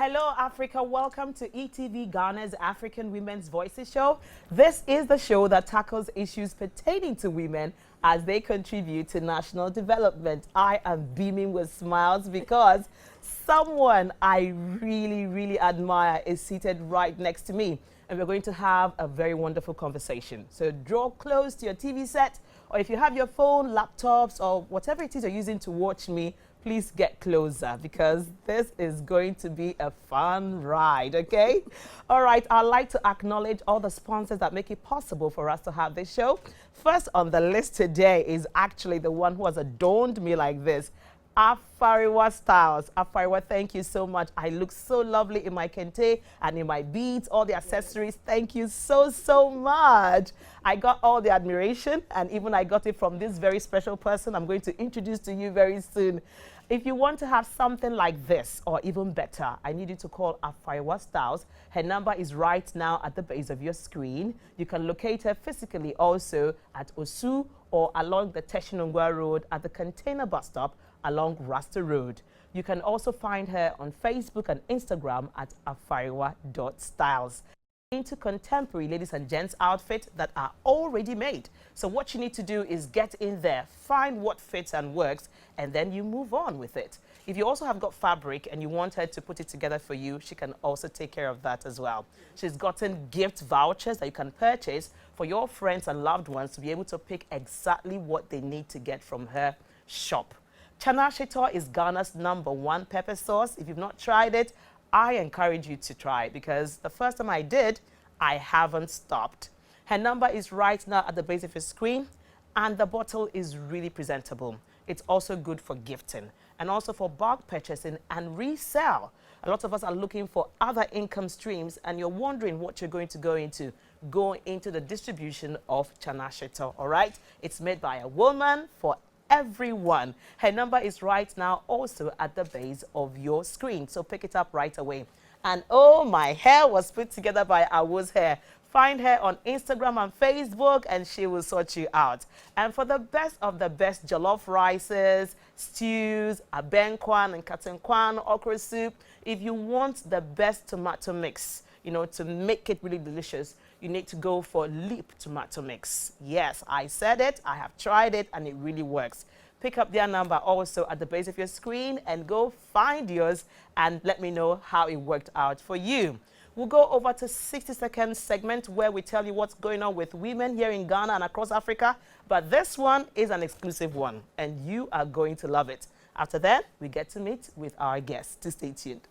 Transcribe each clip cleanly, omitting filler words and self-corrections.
Hello, Africa. Welcome to ETV Ghana's African Women's Voices Show. This is the show that tackles issues pertaining to women as they contribute to national development. I am beaming with smiles because someone I really admire is seated right next to me. And we're going to have a very wonderful conversation. So draw close to your TV set, or if you have your phone, laptops, or whatever it is you're using to watch me, please get closer because this is going to be a fun ride, okay? All right, I'd like to acknowledge all the sponsors that make it possible for us to have this show. First on the list today is actually the one who has adorned me like this, Afariwa Styles. Afariwa, thank you so much. I look so lovely in my kente and in my beads, all the accessories. Thank you so much. I got all the admiration, and even I got it from this very special person I'm going to introduce to you very soon. If you want to have something like this, or even better, I need you to call Afariwa Styles. Her number is right now at the base of your screen. You can locate her physically also at Osu or along the Teshinongwa Road at the container bus stop along Rasta Road. You can also find her on Facebook and Instagram at afariwa.styles. Into contemporary ladies and gents outfits that are already made. So what you need to do is get in there, find what fits and works, and then you move on with it. If you also have got fabric and you want her to put it together for you, she can also take care of that as well. She's gotten gift vouchers that you can purchase for your friends and loved ones to be able to pick exactly what they need to get from her shop. Chana Shetor is Ghana's #1 pepper sauce. If you've not tried it, I encourage you to try it because the first time I did, I haven't stopped. Her number is right now at the base of your screen, and the bottle is really presentable. It's also good for gifting and also for bulk purchasing and resell. A lot of us are looking for other income streams, and you're wondering what you're going to go into. Go into the distribution of Chana Shetor, all right? It's made by a woman for everyone. Her number is right now also at the base of your screen, so pick it up right away. And oh, my hair was put together by Awu's Hair. Find her on Instagram and Facebook and she will sort you out. And for the best of the best jollof rices, stews, abenkwan and katenkwan, okra soup, if you want the best tomato mix, you know, to make it really delicious, you need to go for Leap tomato mix. Yes, I said it, I have tried it, and it really works. Pick up their number also at the base of your screen and go find yours and let me know how it worked out for you. We'll go over to 60-second segment where we tell you what's going on with women here in Ghana and across Africa. But this one is an exclusive one, and you are going to love it. After that, we get to meet with our guests. To stay tuned.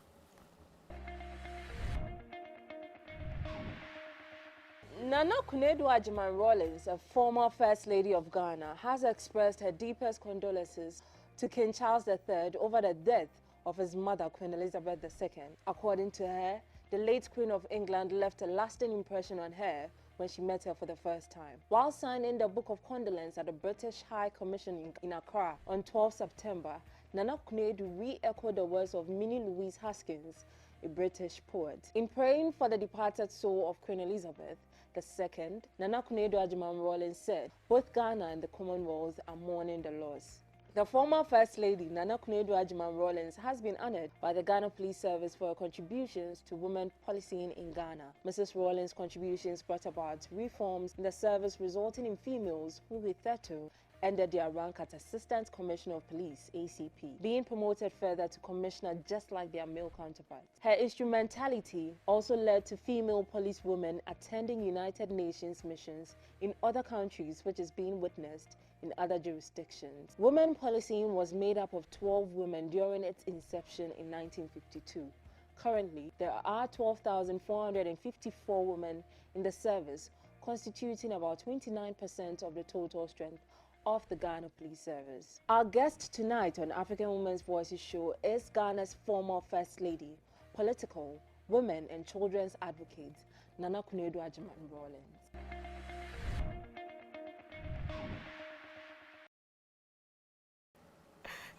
Nana Agyeman-Rawlings, a former First Lady of Ghana, has expressed her deepest condolences to King Charles III over the death of his mother, Queen Elizabeth II. According to her, the late Queen of England left a lasting impression on her when she met her for the first time. While signing the Book of Condolence at the British High Commission in Accra on 12 September, Nana re-echoed the words of Minnie Louise Haskins, a British poet. In praying for the departed soul of Queen Elizabeth II, Nana Agyeman-Rawlings said, both Ghana and the Commonwealth are mourning the loss. The former First Lady, Nana Agyeman-Rawlings, has been honored by the Ghana Police Service for her contributions to women policing in Ghana. Mrs. Rawlings' contributions brought about reforms in the service, resulting in females who hitherto ended their rank at Assistant Commissioner of Police, ACP, being promoted further to Commissioner just like their male counterparts. Her instrumentality also led to female policewomen attending United Nations missions in other countries, which is being witnessed in other jurisdictions. Women policing was made up of 12 women during its inception in 1952. Currently, there are 12,454 women in the service, constituting about 29% of the total strength of the Ghana Police Service. Our guest tonight on African Women's Voices show is Ghana's former First Lady, political, women and children's advocate, Nana Agyeman-Rawlings.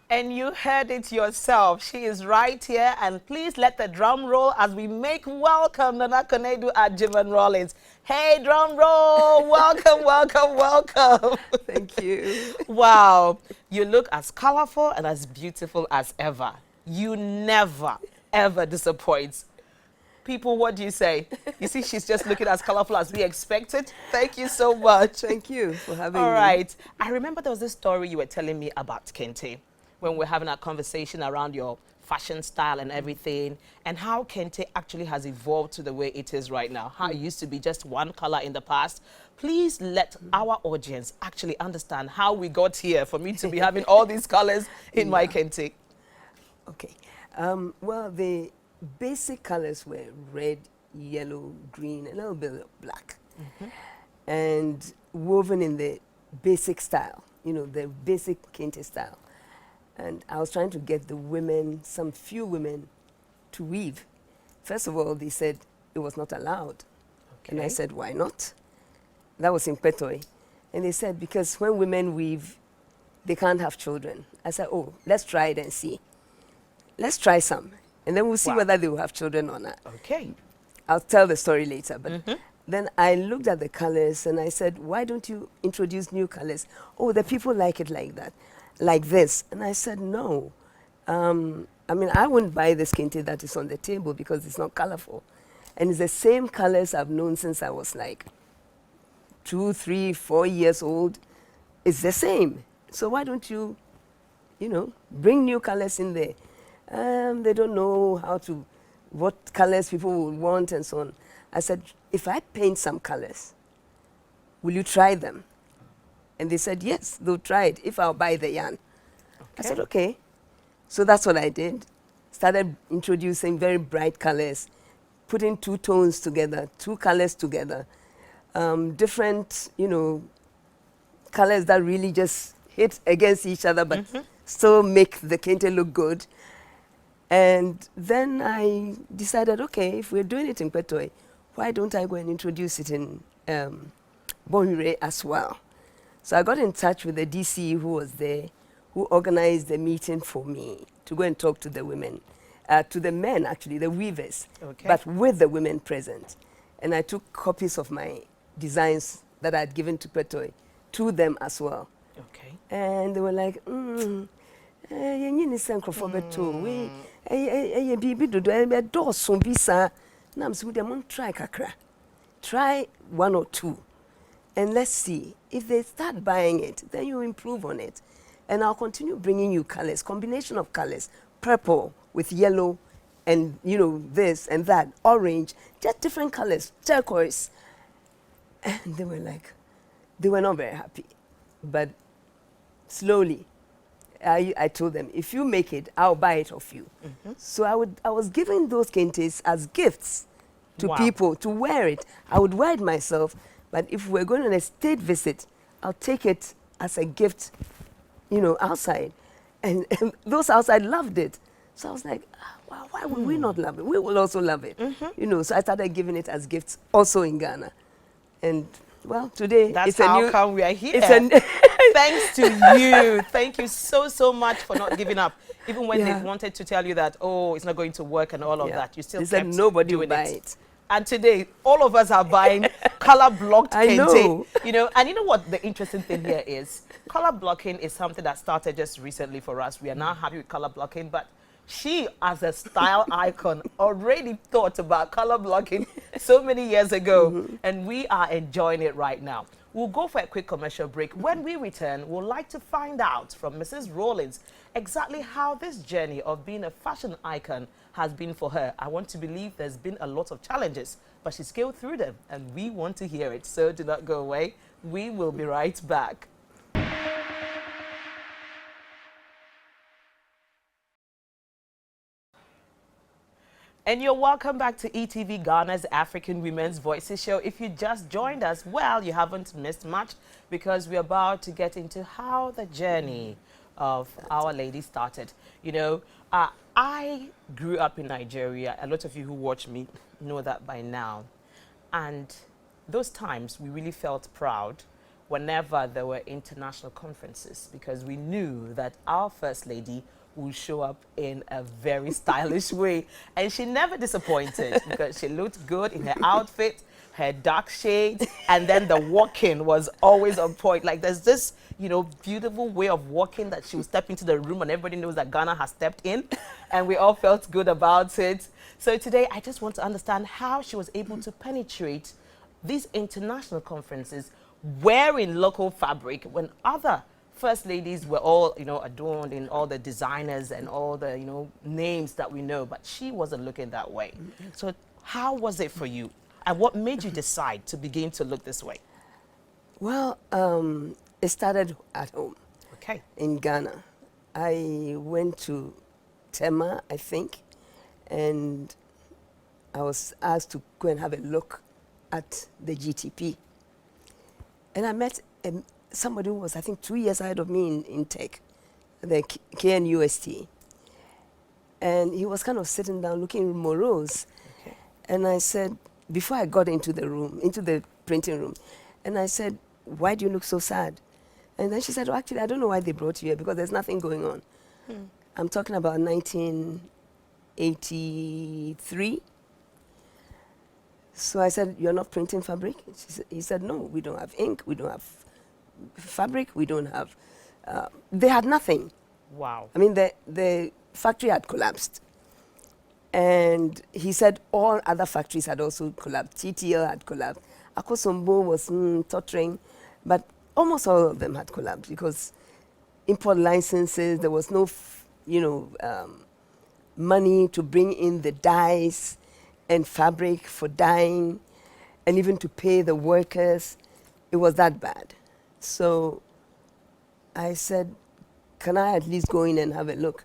And you heard it yourself. She is right here. And please let the drum roll as we make welcome Nana Agyeman-Rawlings. Hey, drum roll. Welcome, welcome, welcome. Thank you. Wow. You look as colorful and as beautiful as ever. You never ever disappoints. People, what do you say? You see, she's just looking as colorful as we expected. Thank you so much. Thank you for having me. All right. I remember there was this story you were telling me about kente when we were having a conversation around your fashion style and everything, and how kente actually has evolved to the way it is right now. How it used to be just one color in the past. Please let our audience actually understand how we got here for me to be having all these colors in my kente. Okay. Well, the basic colors were red, yellow, green, a little bit of black. And woven in the basic style, you know, the basic kente style. And I was trying to get the women, some few women, to weave. First of all, they said it was not allowed. And I said, why not? That was in Petoi. And they said, because when women weave, they can't have children. I said, oh, let's try it and see. Let's try some. And then we'll see whether they will have children or not. Okay. I'll tell the story later. But then I looked at the colors and I said, why don't you introduce new colors? Oh, the people like it like that, like this. And I said, no. I mean, I wouldn't buy this kente that is on the table because it's not colorful. And it's the same colors I've known since I was like 2, 3, 4 years old. It's the same. So why don't you, you know, bring new colors in there? They don't know what colors people would want and so on. I said, if I paint some colors, will you try them? And they said, yes, they'll try it if I'll buy the yarn. I said, okay. So that's what I did. Started introducing very bright colors, putting 2 tones together, 2 colors together, different, you know, colors that really just hit against each other, but still make the kente look good. And then I decided, okay, if we're doing it in Petoi, why don't I go and introduce it in Bonhire as well? So I got in touch with the DC who was there, who organized the meeting for me to go and talk to the women, to the men actually, the weavers, but with the women present. And I took copies of my designs that I had given to Petoi to them as well. Okay. And they were like, try 1 or 2 and let's see if they start buying it, then you improve on it. And I'll continue bringing you colors, combination of colors, purple with yellow and, you know, this and that, orange, just different colors, turquoise. And they were like, they were not very happy. But slowly, I told them, if you make it, I'll buy it off you. So I was giving those kentes as gifts to people to wear it. I would wear it myself, but if we're going on a state visit, I'll take it as a gift, you know, outside. And those outside loved it. So I was like, wow, why would we not love it? We will also love it. You know, so I started giving it as gifts also in Ghana. And well, today it's how come we are here. Thanks to you. Thank you so much for not giving up. Even when they wanted to tell you that, oh, it's not going to work and all of that, you still kept said nobody doing will buy it. And today, all of us are buying color blocked kente. You know, and you know what the interesting thing here is? Color blocking is something that started just recently for us. We are now happy with color blocking, but she, as a style icon, already thought about color blocking so many years ago, and we are enjoying it right now. We'll go for a quick commercial break. When we return, we'll like to find out from Mrs. Rawlings exactly how this journey of being a fashion icon has been for her. I want to believe there's been a lot of challenges, but she scaled through them, and we want to hear it. So do not go away. We will be right back. And you're welcome back to ETV Ghana's African Women's Voices show. If you just joined us, well, you haven't missed much because we're about to get into how the journey of Our Lady started. You know, I grew up in Nigeria. A lot of you who watch me know that by now. And those times we really felt proud whenever there were international conferences because we knew that our First Lady will show up in a very stylish way. And she never disappointed because she looked good in her outfit. her dark shades, and then the walking was always on point. Like there's this, you know, beautiful way of walking that she would step into the room and everybody knows that Ghana has stepped in, and we all felt good about it. So today I just want to understand how she was able to penetrate these international conferences wearing local fabric when other first ladies were all, you know, adorned in all the designers and all the, you know, names that we know, but she wasn't looking that way. So how was it for you? And what made you decide to begin to look this way? Well, it started at home. Okay. In Ghana. I went to Tema, I think, and I was asked to go and have a look at the GTP. And I met somebody who was, I think, 2 years ahead of me in tech, the KNUST. And he was kind of sitting down looking morose. Okay. And I said, before I got into the room, into the printing room, and I said, why do you look so sad? And then she said, well, actually, I don't know why they brought you here because there's nothing going on. I'm talking about 1983. So I said, you're not printing fabric? He said, no, we don't have ink, we don't have fabric, we don't have... they had nothing. Wow. I mean, the factory had collapsed. And he said all other factories had also collapsed. TTL had collapsed. Akosombo was tottering, but almost all of them had collapsed because import licenses, there was no, money to bring in the dyes and fabric for dyeing and even to pay the workers. It was that bad. So I said, can I at least go in and have a look?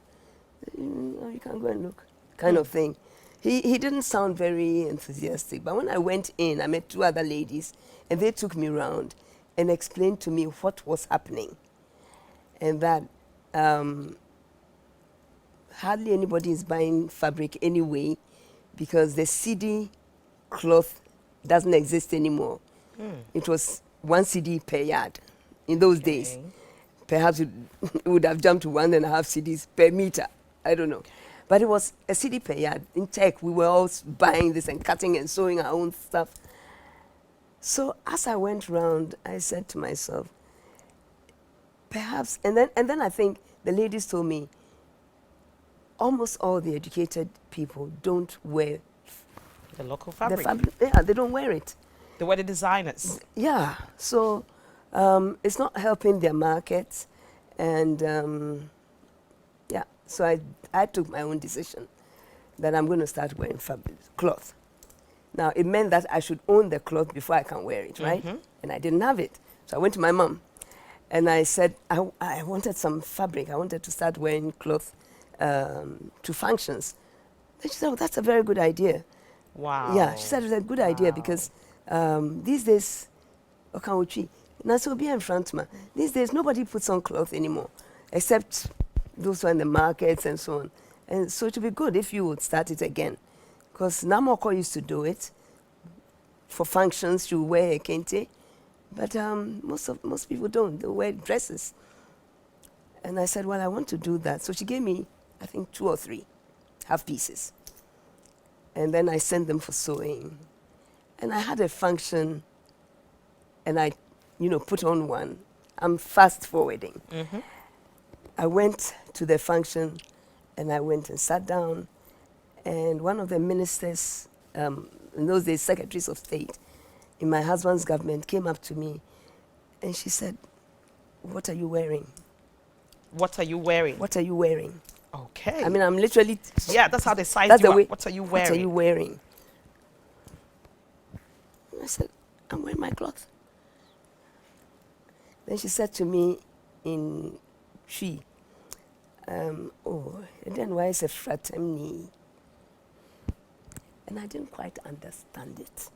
No, you can't go and look, kind of thing. He didn't sound very enthusiastic, but when I went in, I met two other ladies, and they took me around and explained to me what was happening, and that hardly anybody is buying fabric anyway, because the CD cloth doesn't exist anymore. It was 1 CD per yard in those days. Perhaps it would have jumped to 1.5 CDs per meter. I don't know. But it was a CD per yard. In tech, we were all buying this and cutting and sewing our own stuff. So as I went round, I said to myself, perhaps, and then I think the ladies told me, almost all the educated people don't wear the local fabric. Yeah, they don't wear it. They were the designers. Yeah, so it's not helping their market, and yeah, so I took my own decision that I'm going to start wearing fabric cloth. Now, it meant that I should own the cloth before I can wear it, right? And I didn't have it. So I went to my mom, and I said, I wanted some fabric. I wanted to start wearing cloth to functions. And she said, oh, that's a very good idea. Wow. Yeah, she said it's a good idea because these days, these days nobody puts on cloth anymore, except those who are in the markets and so on. And so it would be good if you would start it again. Because Namoko used to do it for functions, you wear a kente, but most people don't. They wear dresses. And I said, well, I want to do that. So she gave me, I think, 2 or 3 half pieces. And then I sent them for sewing. And I had a function, and I, put on one. I'm fast forwarding. I went to the function, and I went and sat down, and one of the ministers, in those days, secretaries of state, in my husband's government, came up to me, and she said, what are you wearing? What are you wearing? What are you wearing? Okay. I mean, I'm literally... Yeah, that's how they size that's you the way, up. What are you wearing? What are you wearing? I said, I'm wearing my cloth. Then she said to me in Twi, oh, and then why is a fraternity? And I didn't quite understand it.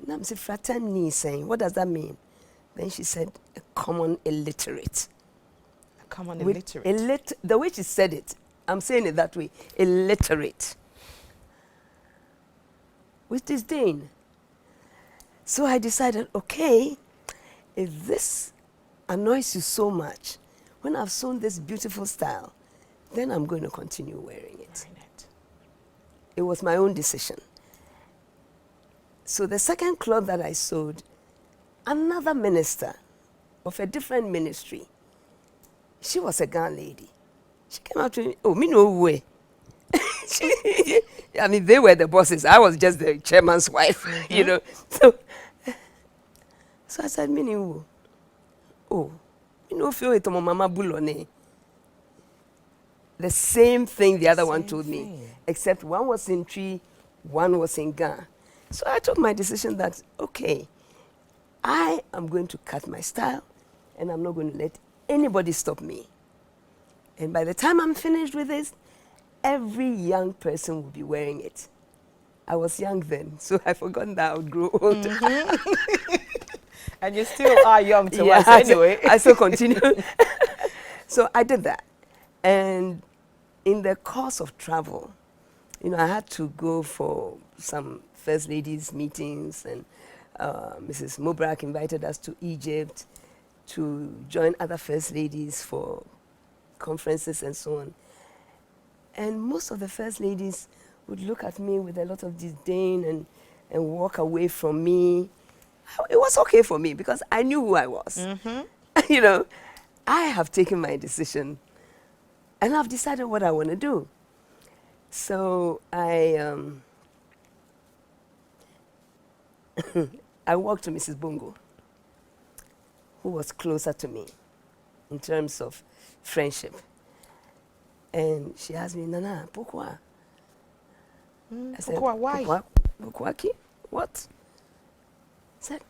And I'm saying, fraternity saying, what does that mean? Then she said, a common illiterate. A common illiterate. The way she said it, I'm saying it that way, illiterate. With disdain. So I decided, okay, if this annoys you so much, when I've sewn this beautiful style, then I'm going to continue wearing it. It was my own decision. So the second cloth that I sewed, another minister of a different ministry, she was a Ghana lady. She came out to me, oh, me no way. I mean, they were the bosses. I was just the chairman's wife, you know. So I said, me no. Oh, me no feel it on mama bulone. The same thing the other one told me, except one was in Tree, one was in Ghana. So I took my decision that, okay, I am going to cut my style and I'm not going to let anybody stop me. And by the time I'm finished with this, every young person will be wearing it. I was young then, so I forgot that I would grow old. And you still are young to us anyway. I still continue. So I did that. And in the course of travel, you know, I had to go for some First Ladies meetings, and Mrs. Mubarak invited us to Egypt to join other First Ladies for conferences and so on. And most of the First Ladies would look at me with a lot of disdain and walk away from me. It was okay for me because I knew who I was. You know, I have taken my decision and I've decided what I want to do. So I walked to Mrs. Bongo, who was closer to me in terms of friendship. And she asked me, Nana, pourquoi? I said, pourquoi? Why? Pourquoi qui? What? I said,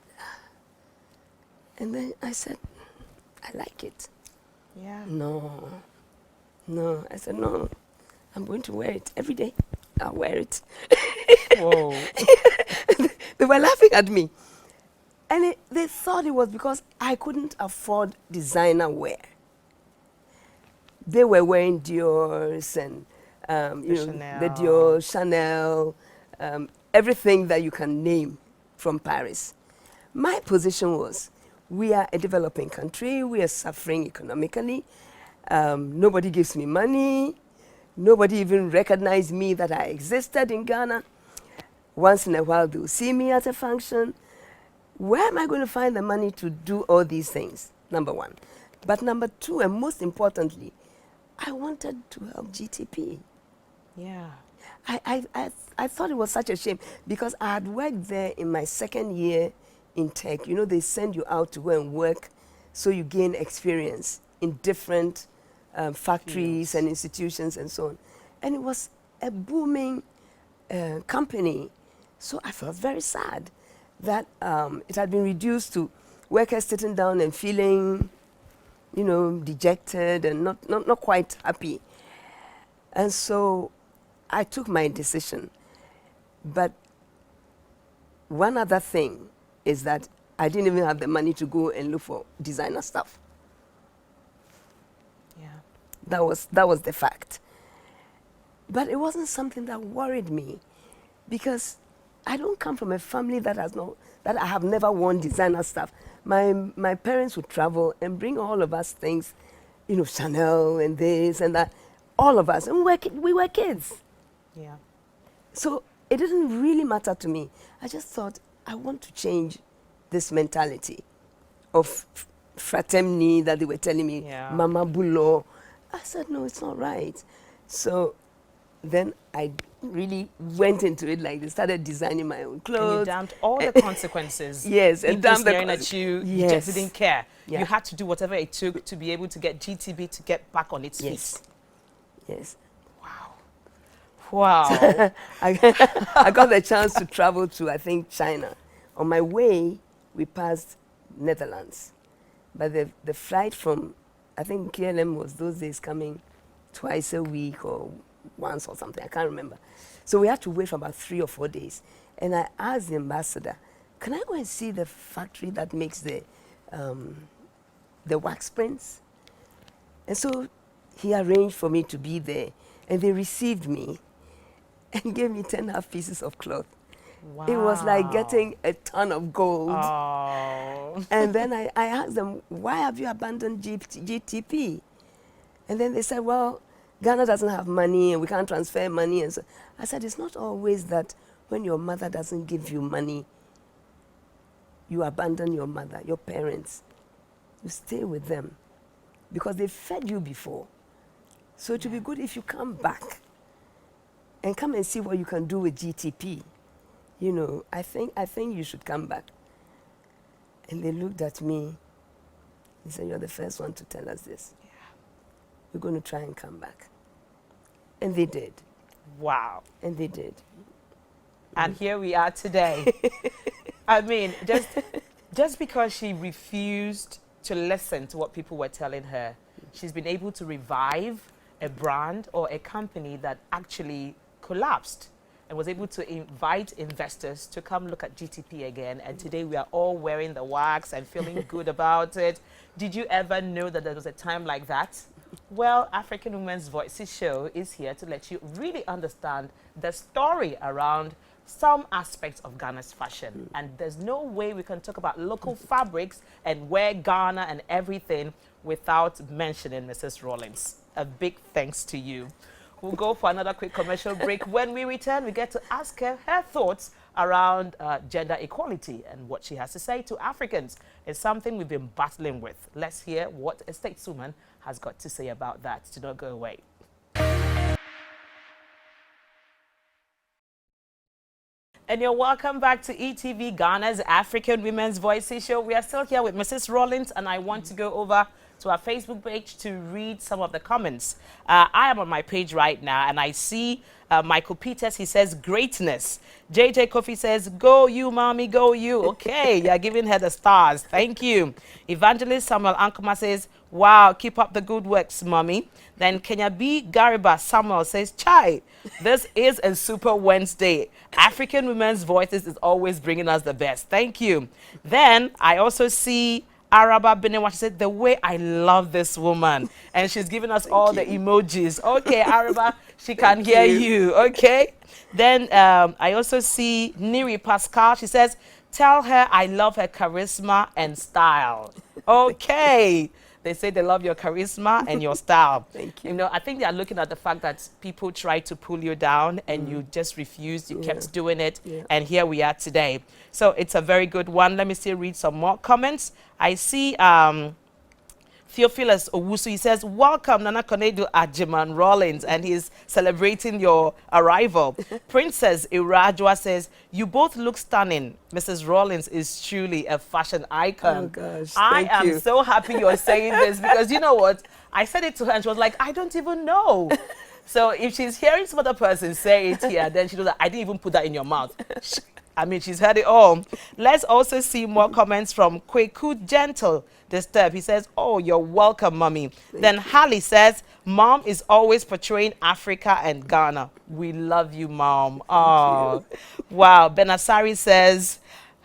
and then I said, I like it. Yeah. No. I said, no, I'm going to wear it every day. I'll wear it. Whoa. They were laughing at me. And they thought it was because I couldn't afford designer wear. They were wearing Dior's and you know, the Dior, Chanel, everything that you can name from Paris. My position was, we are a developing country, we are suffering economically, nobody gives me money, nobody even recognized me that I existed in Ghana. Once in a while they'll see me at a function. Where am I going to find the money to do all these things? Number one. But number two, and most importantly, I wanted to help GTP. Yeah. I thought it was such a shame because I had worked there in my second year in tech. You know, they send you out to go and work so you gain experience in different factories and institutions and so on. And it was a booming company. So I felt very sad that it had been reduced to workers sitting down and feeling, you know, dejected and not quite happy. And so I took my decision. But one other thing is that I didn't even have the money to go and look for designer stuff. Yeah. That was the fact. But it wasn't something that worried me because I don't come from a family that I have never worn designer stuff. My parents would travel and bring all of us things, you know, Chanel and this and that, all of us, and we were kids. Yeah. So it didn't really matter to me. I just thought, I want to change this mentality of fraternity that they were telling me, Mama Bulo. I said, no, it's not right. So then I really went into it like this, started designing my own clothes. And you damned all the consequences. Yes, and damned the staring at you, you just didn't care. Yeah. You had to do whatever it took to be able to get GTB to get back on its feet. Yes. Wow. I got the chance to travel to, I think, China. On my way, we passed Netherlands. But the flight from, I think KLM was those days coming twice a week or once or something, I can't remember. So we had to wait for about 3 or 4 days. And I asked the ambassador, can I go and see the factory that makes the wax prints? And so he arranged for me to be there. And they received me and gave me 10.5 pieces of cloth. Wow. It was like getting a ton of gold. Oh. And then I asked them, why have you abandoned GTP? And then they said, well, Ghana doesn't have money and we can't transfer money. And so I said, it's not always that when your mother doesn't give you money, you abandon your mother, your parents. You stay with them because they fed you before. So it would be good if you come back and come and see what you can do with GTP. You know, I think you should come back. And they looked at me. He said, you're the first one to tell us this. Yeah. We're going to try and come back. And they did. Wow. And they did. And here we are today. I mean, just because she refused to listen to what people were telling her, she's been able to revive a brand or a company that actually collapsed, and was able to invite investors to come look at GTP again. And today we are all wearing the wax and feeling good about it. Did you ever know that there was a time like that? Well, African Women's Voices show is here to let you really understand the story around some aspects of Ghana's fashion. And there's no way we can talk about local fabrics and wear Ghana and everything without mentioning Mrs. Rawlings. A big thanks to you. We'll go for another quick commercial break. When we return, we get to ask her thoughts around gender equality, and what she has to say to Africans. It's something we've been battling with. Let's hear what a stateswoman has got to say about that. Do not go away. And you're welcome back to ETV Ghana's African Women's Voices show. We are still here with Mrs. Rawlings, and I want to go over to our Facebook page to read some of the comments. I am on my page right now, and I see Michael Peters. He says, greatness. JJ Kofi says, go you, mommy, go you. Okay, you're giving her the stars. Thank you. Evangelist Samuel Ankoma says, wow, keep up the good works, mommy. Then Kenya B. Gariba Samuel says, chai, this is a super Wednesday. African Women's Voices is always bringing us the best. Thank you. Then I also see Araba Benewa. She said, the way I love this woman. And she's giving us all the emojis. Okay, Araba, she can hear you. Okay. Then I also see Niri Pascal. She says, tell her I love her charisma and style. Okay. They say they love your charisma and your style. Thank you. You know, I think they are looking at the fact that people try to pull you down and you just refused. You kept doing it. Yeah. And here we are today. So it's a very good one. Let me still read some more comments. I see Theophilus Owusu. He says, welcome, Nana Konadu Agyeman-Rawlings, and he's celebrating your arrival. Princess Irajwa says, you both look stunning. Mrs. Rawlings is truly a fashion icon. Oh, gosh. I am so happy you're saying this, because you know what? I said it to her and she was like, I don't even know. So if she's hearing some other person say it here, then she knows that I didn't even put that in your mouth. I mean, she's heard it all. Let's also see more comments from Kweku Gentle Disturb. He says, oh, you're welcome, mommy. Then Hallie says, mom is always portraying Africa and Ghana. We love you, mom. Oh, wow. Benasari says,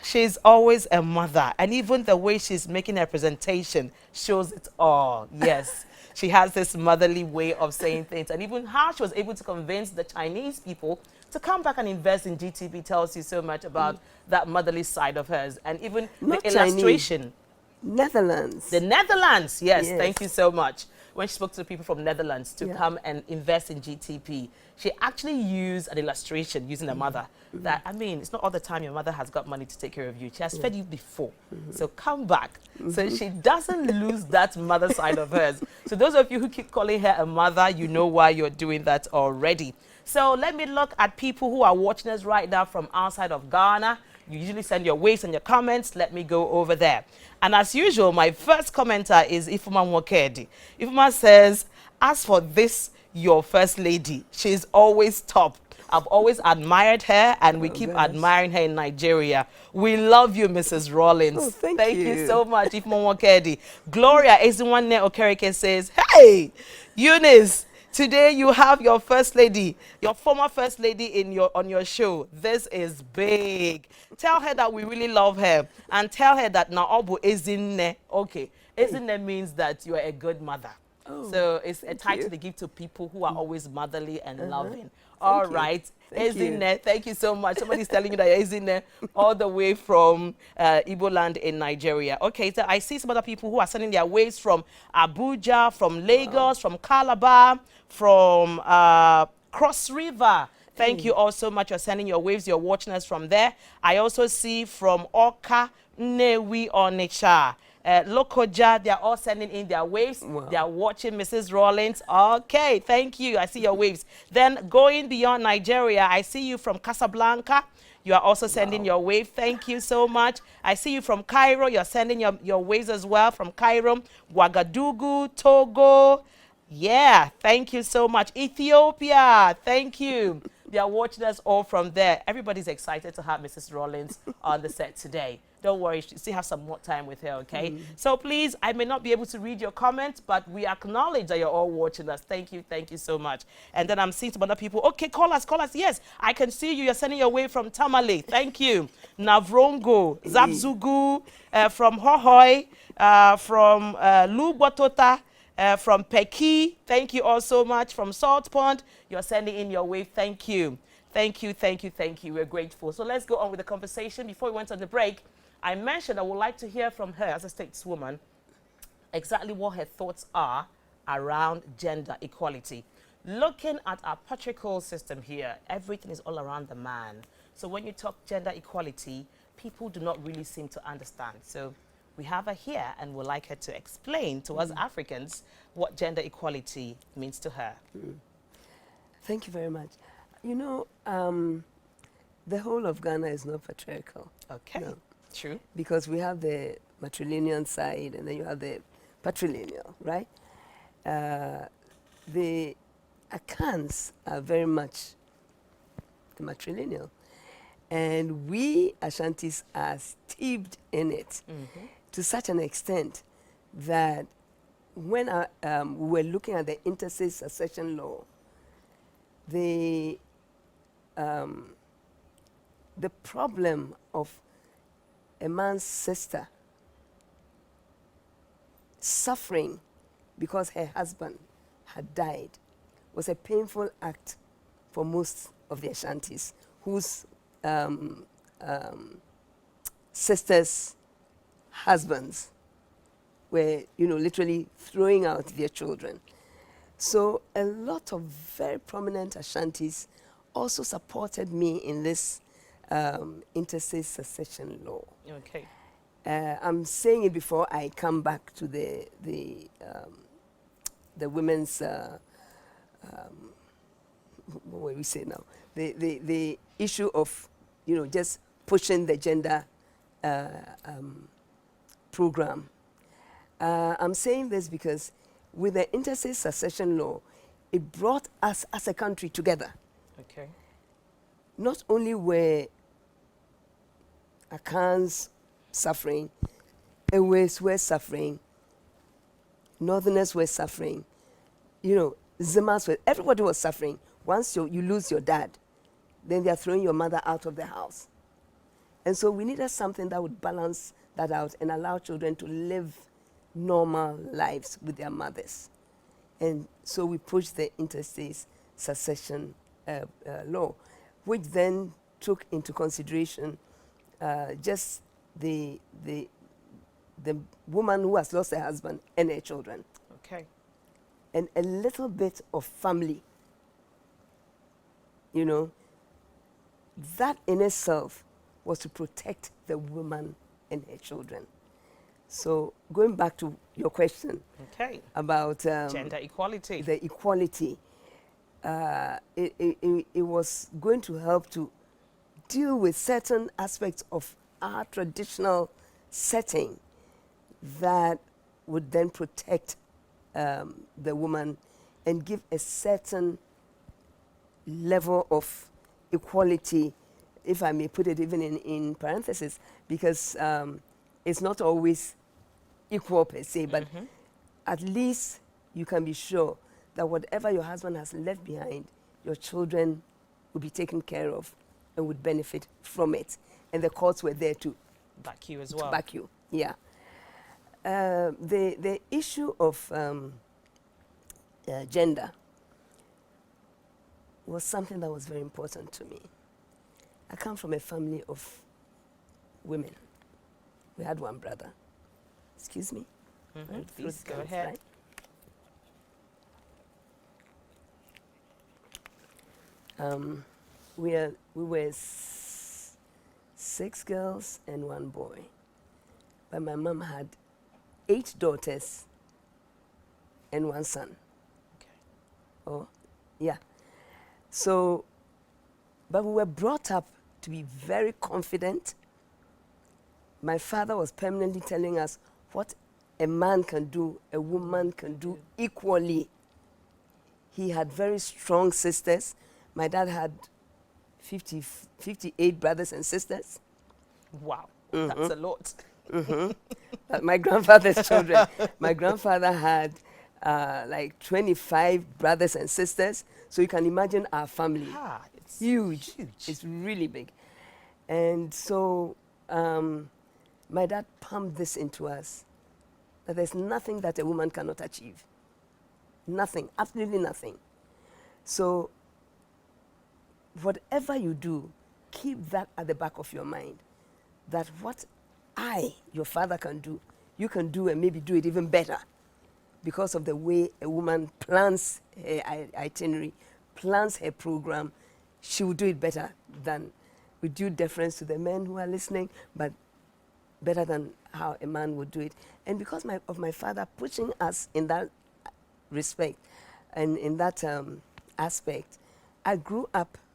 she's always a mother. And even the way she's making her presentation shows it all. Yes. She has this motherly way of saying things. And even how she was able to convince the Chinese people to come back and invest in GTP tells you so much about that motherly side of hers. And even not the illustration. Chinese. Netherlands. The Netherlands, yes, thank you so much. When she spoke to people from Netherlands to come and invest in GTP, she actually used an illustration using her mother. That, I mean, it's not all the time your mother has got money to take care of you. She has fed you before. So come back. So she doesn't lose that mother side of hers. So those of you who keep calling her a mother, you know why you're doing that already. So let me look at people who are watching us right now from outside of Ghana. You usually send your waves and your comments. Let me go over there. And as usual, my first commenter is Ifuma Mwokedi. Ifuma says, as for this, your first lady, she's always top. I've always admired her, and we keep admiring her in Nigeria. We love you, Mrs. Rawlings. Oh, thank you so much, Ifuma Mwokedi. Gloria Ezinwanne Okereke says, hey, Eunice, today you have your first lady, your former first lady on your show. This is big. Tell her that we really love her, and tell her that Naobu Ezinne. Okay, Ezinne means that you are a good mother. Oh, so it's a title they give to people who are always motherly and loving. All right. Ezinne, thank you so much. Somebody's telling me that Ezinne all the way from Igbo land in Nigeria. Okay, so I see some other people who are sending their waves from Abuja, from Lagos, from Calabar, from Cross River. Thank you all so much. You're sending your waves. You're watching us from there. I also see from Oka, Newi, Onitsha. Lokoja, they're all sending in their waves. Wow. They are watching Mrs. Rawlings. Okay, thank you. I see your waves. Then going beyond Nigeria, I see you from Casablanca. You are also sending your wave. Thank you so much. I see you from Cairo. You're sending your waves as well from Cairo. Ouagadougou, Togo. Yeah, thank you so much. Ethiopia, thank you. They are watching us all from there. Everybody's excited to have Mrs. Rawlings on the set today. Don't worry, you still have some more time with her, okay? So please, I may not be able to read your comments, but we acknowledge that you're all watching us. Thank you so much. And then I'm seeing some other people. Okay, call us. Yes, I can see you. You're sending your way from Tamale. Thank you. Navrongo, Zabzugu, from Hohoi, from Lubotota, from Peki, thank you all so much. From Salt Pond, you're sending in your wave. Thank you. We're grateful. So let's go on with the conversation. Before we went on the break, I mentioned I would like to hear from her as a stateswoman exactly what her thoughts are around gender equality. Looking at our patriarchal system here, everything is all around the man. So when you talk gender equality, people do not really seem to understand. So we have her here and would like her to explain to us Africans what gender equality means to her. Thank you very much. You know, the whole of Ghana is not patriarchal. Okay, no. True. Because we have the matrilineal side and then you have the patrilineal, right? The Akans are very much the matrilineal. And we Ashantis are steeped in it to such an extent that when we were looking at the interstate succession law, the problem of a man's sister suffering because her husband had died was a painful act for most of the Ashantis whose sisters' husbands were, literally throwing out their children. So a lot of very prominent Ashantis also supported me in this interstate succession law. Okay. I'm saying it before I come back to the women's what will we say now? The issue of just pushing the gender program. I'm saying this because with the interstate succession law, it brought us as a country together. Okay. Not only were Akans suffering, Ewes were suffering, Northerners were suffering, Zimas were, everybody was suffering. Once you lose your dad, then they are throwing your mother out of the house. And so we needed something that would balance that out and allow children to live normal lives with their mothers. And so we pushed the interstate succession law, which then took into consideration just the woman who has lost her husband and her children. Okay. And a little bit of family. That in itself was to protect the woman and her children. So going back to your question about gender equality. The equality, it was going to help to deal with certain aspects of our traditional setting that would then protect the woman and give a certain level of equality, if I may put it even in parentheses, because it's not always equal per se, but at least you can be sure that whatever your husband has left behind, your children will be taken care of and would benefit from it. And the courts were there to back you as well. To back you, yeah. The issue of gender was something that was very important to me. I come from a family of women. We had one brother. Excuse me. Please go ahead. Right? we were 6 girls and 1 boy. But my mom had 8 daughters and 1 son. Okay. Oh, yeah. So, but we were brought up to be very confident. My father was permanently telling us what a man can do, a woman can do equally. He had very strong sisters. My dad had 58 brothers and sisters. Wow, that's a lot. My grandfather's children. My grandfather had like 25 brothers and sisters. So you can imagine our family. It's Huge. It's really big. And so my dad pumped this into us, that there's nothing that a woman cannot achieve. Nothing, absolutely nothing. So whatever you do, keep that at the back of your mind, that what your father can do, you can do and maybe do it even better, because of the way a woman plans her itinerary, plans her program. She will do it better than, with due deference to the men who are listening, but better than how a man would do it. And because of my father pushing us in that respect and in that aspect,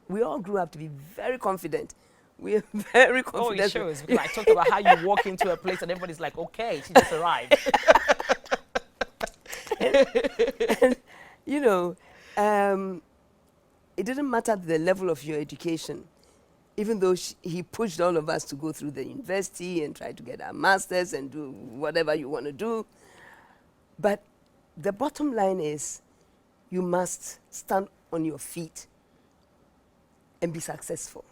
we all grew up to be very confident. We are very confident. Oh, it shows, because I talked about how you walk into a place and everybody's like, okay, she just arrived. and, you know, it didn't matter the level of your education, even though he pushed all of us to go through the university and try to get our masters and do whatever you want to do. But the bottom line is, you must stand on your feet and be successful.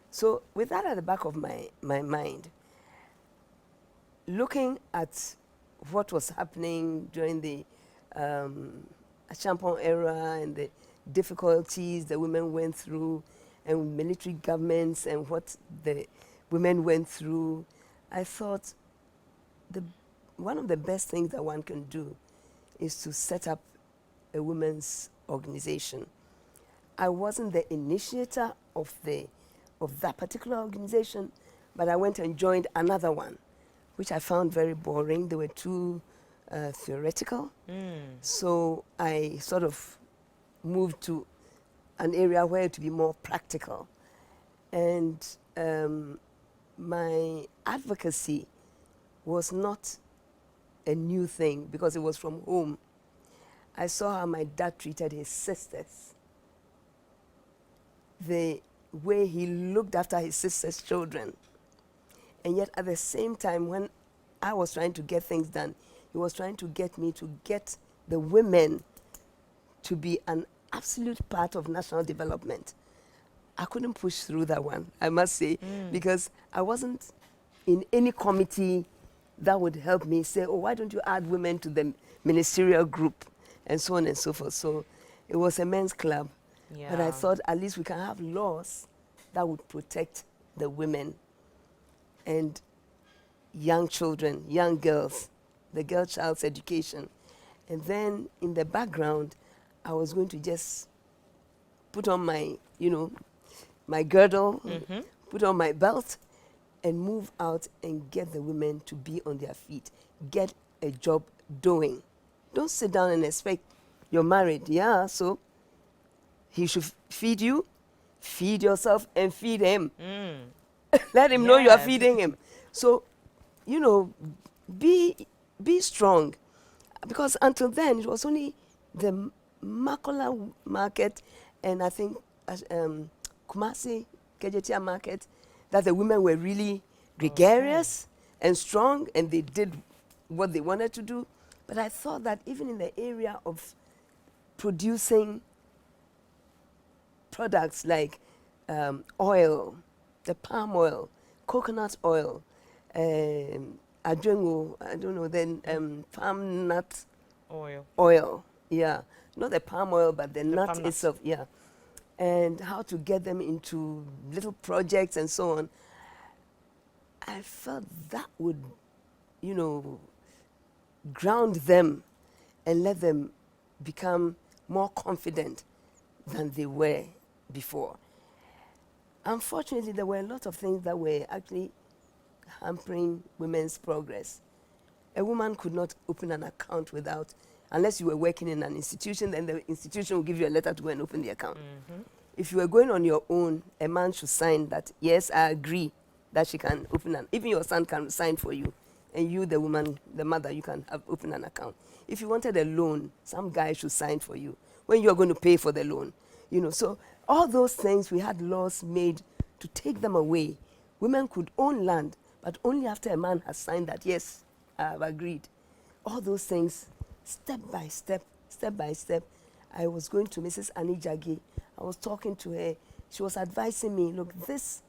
So with that at the back of my mind, looking at what was happening during the Champon era and the difficulties the women went through, and military governments and what the women went through, I thought one of the best things that one can do is to set up a women's organization. I wasn't the initiator of that particular organization, but I went and joined another one, which I found very boring. They were too theoretical. So I sort of moved to an area where to be more practical. And my advocacy was not a new thing, because it was from home. I saw how my dad treated his sisters, the way he looked after his sisters' children. And yet at the same time, when I was trying to get things done, he was trying to get me to get the women to be an absolute part of national development. I couldn't push through that one, I must say, because I wasn't in any committee that would help me say, oh, why don't you add women to the ministerial group, and so on and so forth. So it was a men's club. Yeah. But I thought at least we can have laws that would protect the women and young children, young girls, the girl child's education. And then in the background, I was going to just put on my, my girdle, put on my belt, and move out and get the women to be on their feet, get a job doing. Don't sit down and expect you're married. Yeah, so he should feed you, feed yourself, and feed him. Let him know you are feeding him. So, be strong. Because until then, it was only the Makola market and I think Kumasi, Kejetia market, that the women were really gregarious and strong, and they did what they wanted to do. But I thought that even in the area of producing products like oil, the palm oil, coconut oil, adrengo, I don't know, then palm nut oil, yeah. Not the palm oil, but the nut itself, yeah. And how to get them into little projects and so on. I felt that would, ground them and let them become more confident than they were before. unfortunately, there were a lot of things that were actually hampering women's progress. A woman could not open an account without, unless you were working in an institution, then the institution will give you a letter to go and open the account. If you were going on your own, a man should sign that, yes, I agree that she can open an, even your son can sign for you. And you, the woman, the mother, you can open an account. If you wanted a loan, some guy should sign for you when you are going to pay for the loan. You know, so all those things, we had laws made to take them away. Women could own land, but only after a man has signed that, yes, I have agreed. All those things, step by step, I was going to Mrs. Annie Jaggi. I was talking to her. She was advising me, look, this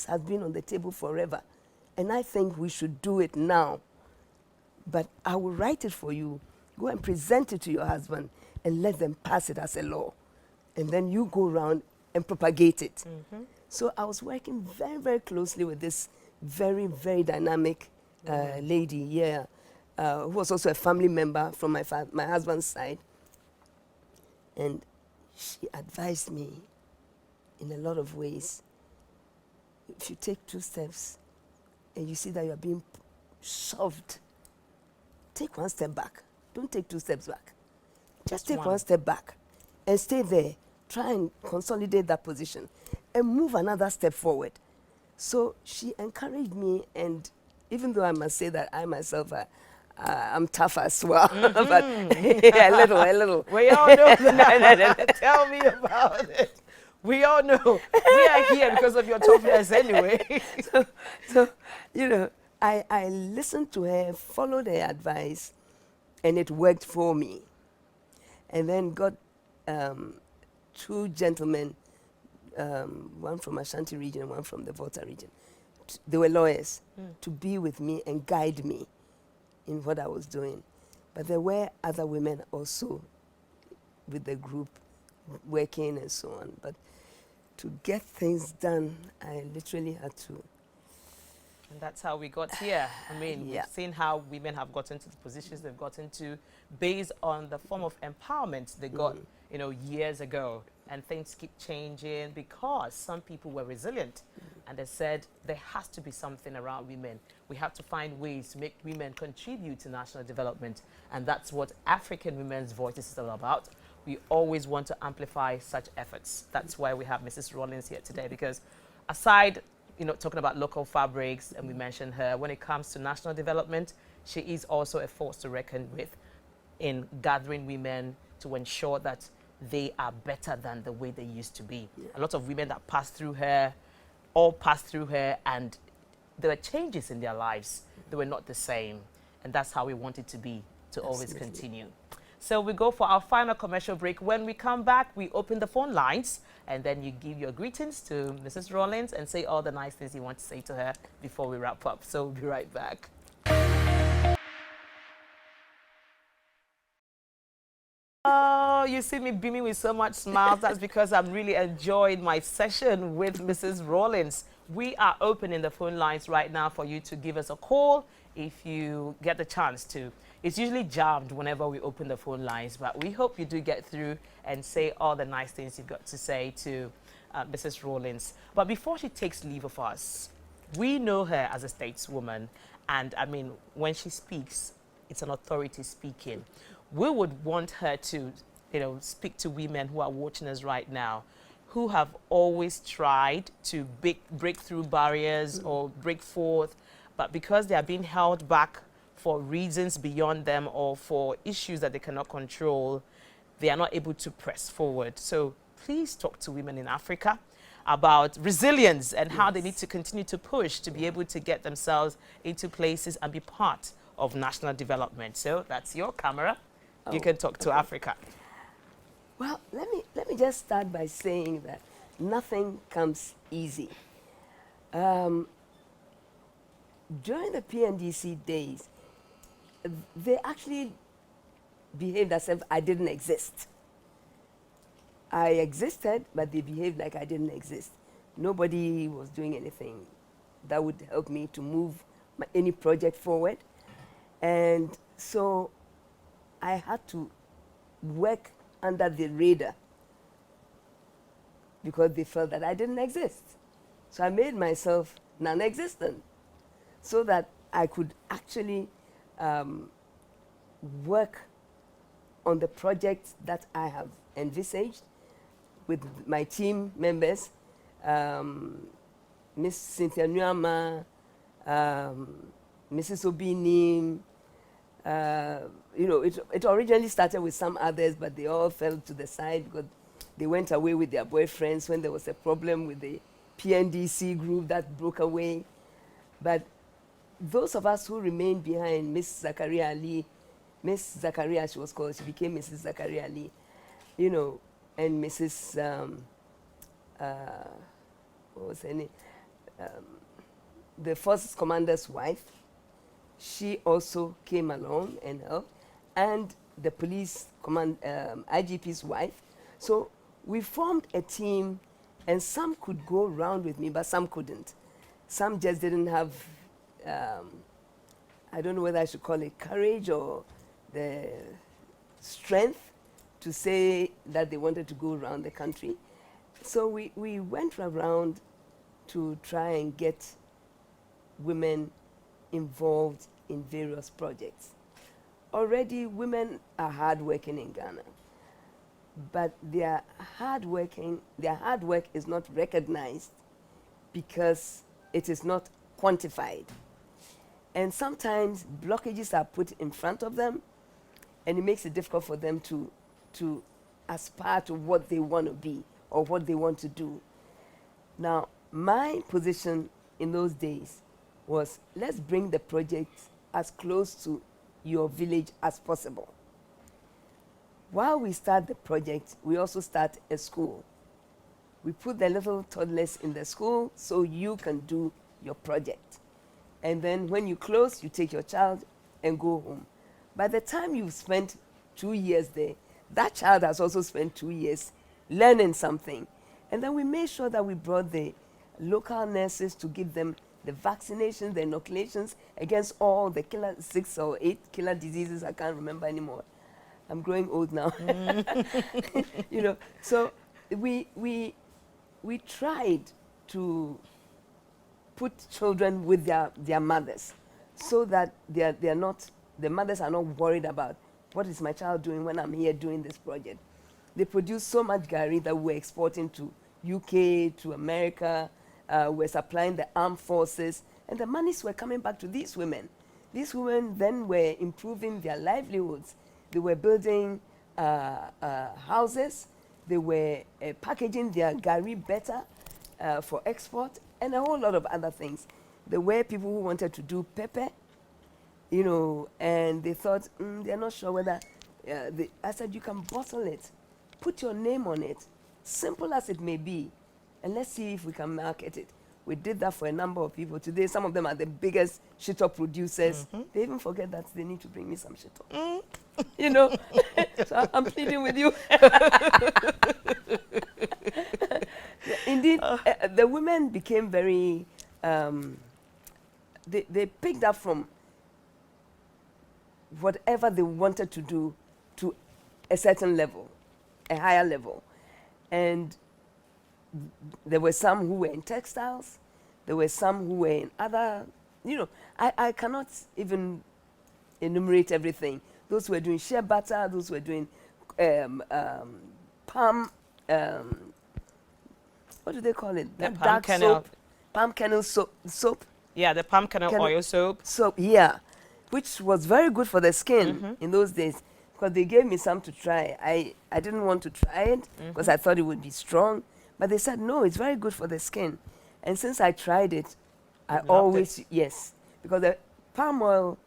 has been on the table forever, and I think we should do it now. But I will write it for you. Go and present it to your husband and let them pass it as a law. And then you go around and propagate it. So I was working very, very closely with this very, very dynamic lady, who was also a family member from my husband's side. And she advised me in a lot of ways. If you take 2 steps and you see that you're being shoved, take 1 step back. Don't take 2 steps back. Just take 1 step back and stay there. Try and consolidate that position and move another step forward. So she encouraged me, and even though I must say that I myself, I'm tough as well, but a little. We all know that. Tell me about it. We all know. We are here because of your toughness anyway. So, you know, I listened to her, followed her advice, and it worked for me. And then got 2 gentlemen, one from Ashanti region, one from the Volta region. They were lawyers to be with me and guide me in what I was doing. But there were other women also with the group working and so on. But to get things done, I literally had to. And that's how we got here. I mean, we've seen how women have gotten to the positions they've gotten to based on the form of empowerment they got, you know, years ago. And things keep changing because some people were resilient. And they said there has to be something around women. We have to find ways to make women contribute to national development. And that's what African Women's Voices is all about. We always want to amplify such efforts. That's why we have Mrs. Rawlings here today, because aside, you know, talking about local fabrics, and we mentioned her, when it comes to national development, she is also a force to reckon with in gathering women to ensure that they are better than the way they used to be. A lot of women that passed through her, and there were changes in their lives. They were not the same. And that's how we want it to be, to always continue. So we go for our final commercial break. When we come back, we open the phone lines, and then you give your greetings to Mrs. Rawlings and say all the nice things you want to say to her before we wrap up. So we'll be right back. Oh, you see me beaming with so much smiles. That's because I'm really enjoying my session with Mrs. Rawlings. We are opening the phone lines right now for you to give us a call if you get the chance to. It's usually jammed whenever we open the phone lines, but we hope you do get through and say all the nice things you've got to say to Mrs. Rawlings. But before she takes leave of us, we know her as a stateswoman, and I mean, when she speaks, it's an authority speaking. We would want her to, you know, speak to women who are watching us right now, who have always tried to break through barriers or break forth, but because they are being held back for reasons beyond them or for issues that they cannot control, they are not able to press forward. So please talk to women in Africa about resilience and how they need to continue to push to be able to get themselves into places and be part of national development. So that's your camera. You can talk to Africa. Well, let me just start by saying that nothing comes easy. During the PNDC days, they actually behaved as if I didn't exist. I existed, but they behaved like I didn't exist. Nobody was doing anything that would help me to move any project forward. And so I had to work under the radar because they felt that I didn't exist. So I made myself non-existent so that I could actually work on the project that I have envisaged with my team members, Miss Cynthia Nyama, Mrs. Obini. You know, it originally started with some others, but they all fell to the side because they went away with their boyfriends when there was a problem with the PNDC group that broke away. But those of us who remained behind, Miss Zakaria Ali, Miss Zakaria, she was called, she became Mrs. Zakaria Ali, you know, and Mrs. What was her name? The Forces Commander's wife, she also came along and helped, and the police command, IGP's wife. So we formed a team, and some could go around with me, but some couldn't. Some just didn't have, I don't know whether I should call it courage or the strength to say that they wanted to go around the country. So we went around to try and get women involved in various projects. Already women are hardworking in Ghana, but their hard work is not recognized because it is not quantified. And sometimes blockages are put in front of them, and it makes it difficult for them to aspire to what they want to be or what they want to do. Now, my position in those days was, let's bring the project as close to your village as possible. While we start the project, we also start a school. We put the little toddlers in the school so you can do your project. And then when you close, you take your child and go home. By the time you've spent 2 years there, that child has also spent 2 years learning something. And then we made sure that we brought the local nurses to give them the vaccinations, the inoculations against all the 6 or 8 killer diseases I can't remember anymore. I'm growing old now. You know, so we tried to put children with their mothers so that the mothers are not worried about what is my child doing when I'm here doing this project. They produce so much gari that we're exporting to UK, to America. We're supplying the armed forces, and the monies were coming back to these women. These women then were improving their livelihoods. They were building houses. They were packaging their gari better for export, and a whole lot of other things. There were people who wanted to do pepper, you know, and they thought, they're not sure whether, I said, you can bottle it, put your name on it, simple as it may be, and let's see if we can market it. We did that for a number of people. Today, some of them are the biggest shito producers. They even forget that they need to bring me some shito. You know, so I'm pleading with you. Indeed, the women became very, they picked up from whatever they wanted to do to a certain level, a higher level. And there were some who were in textiles. There were some who were in other, you know, I cannot even enumerate everything. Those who were doing shea butter, those who were doing palm, what do they call it? The That palm dark kernel. soap. Palm kernel soap. Yeah, the palm kernel oil soap. Soap, yeah, which was very good for the skin in those days, because they gave me some to try. I didn't want to try it because I thought it would be strong, but they said, no, it's very good for the skin. And since I tried it, I always, yes, because the palm oil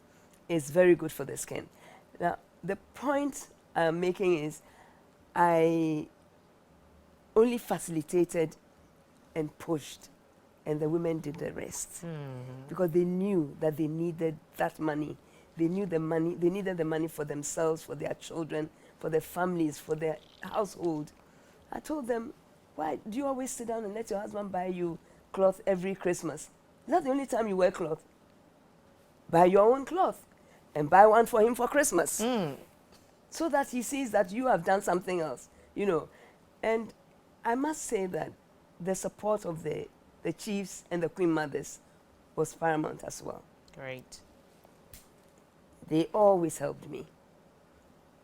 is very good for the skin. Now, the point I'm making is I only facilitated and pushed, and the women did the rest. Because they knew that they needed that money. They knew the money, they needed the money for themselves, for their children, for their families, for their household. I told them, why do you always sit down and let your husband buy you cloth every Christmas? Is that the only time you wear cloth? Buy your own cloth and buy one for him for Christmas. So that he sees that you have done something else, you know. And I must say that the support of the the chiefs and the queen mothers was paramount as well. Great. They always helped me.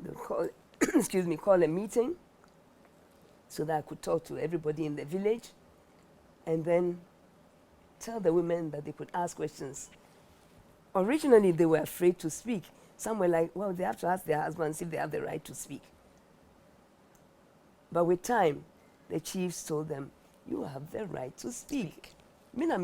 They would call, excuse me, call a meeting so that I could talk to everybody in the village and then tell the women that they could ask questions. Originally, they were afraid to speak. Some were like, well, they have to ask their husbands if they have the right to speak. But with time, the chiefs told them, you have the right to speak. And then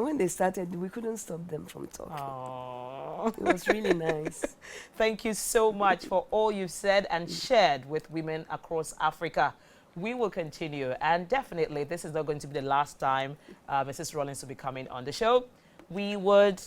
when they started, we couldn't stop them from talking. Aww. It was really nice. Thank you so much for all you've said and shared with women across Africa. We will continue, and definitely this is not going to be the last time Mrs. Rawlings will be coming on the show. We would,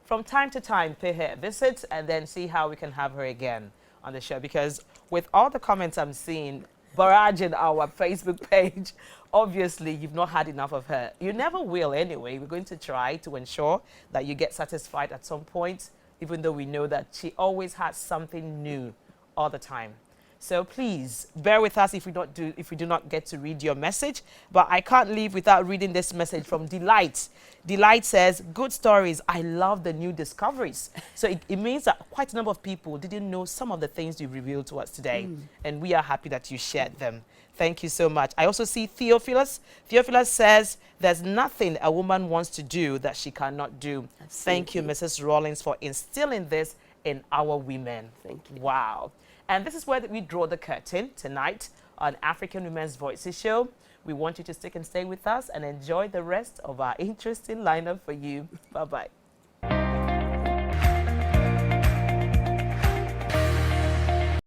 from time to time, pay her a visit and then see how we can have her again on the show, because with all the comments I'm seeing barraging our Facebook page, obviously you've not had enough of her. You never will anyway. We're going to try to ensure that you get satisfied at some point, even though we know that she always has something new all the time. So please bear with us if we do not get to read your message. But I can't leave without reading this message from Delight. Delight says, good stories. I love the new discoveries. So it means that quite a number of people didn't know some of the things you revealed to us today. And we are happy that you shared them. Thank you so much. I also see Theophilus. Theophilus says, there's nothing a woman wants to do that she cannot do. Absolutely. Thank you, Mrs. Rawlings, for instilling this in our women. Thank you. Wow. And this is where we draw the curtain tonight on African Women's Voices Show. We want you to stick and stay with us and enjoy the rest of our interesting lineup for you. Bye-bye.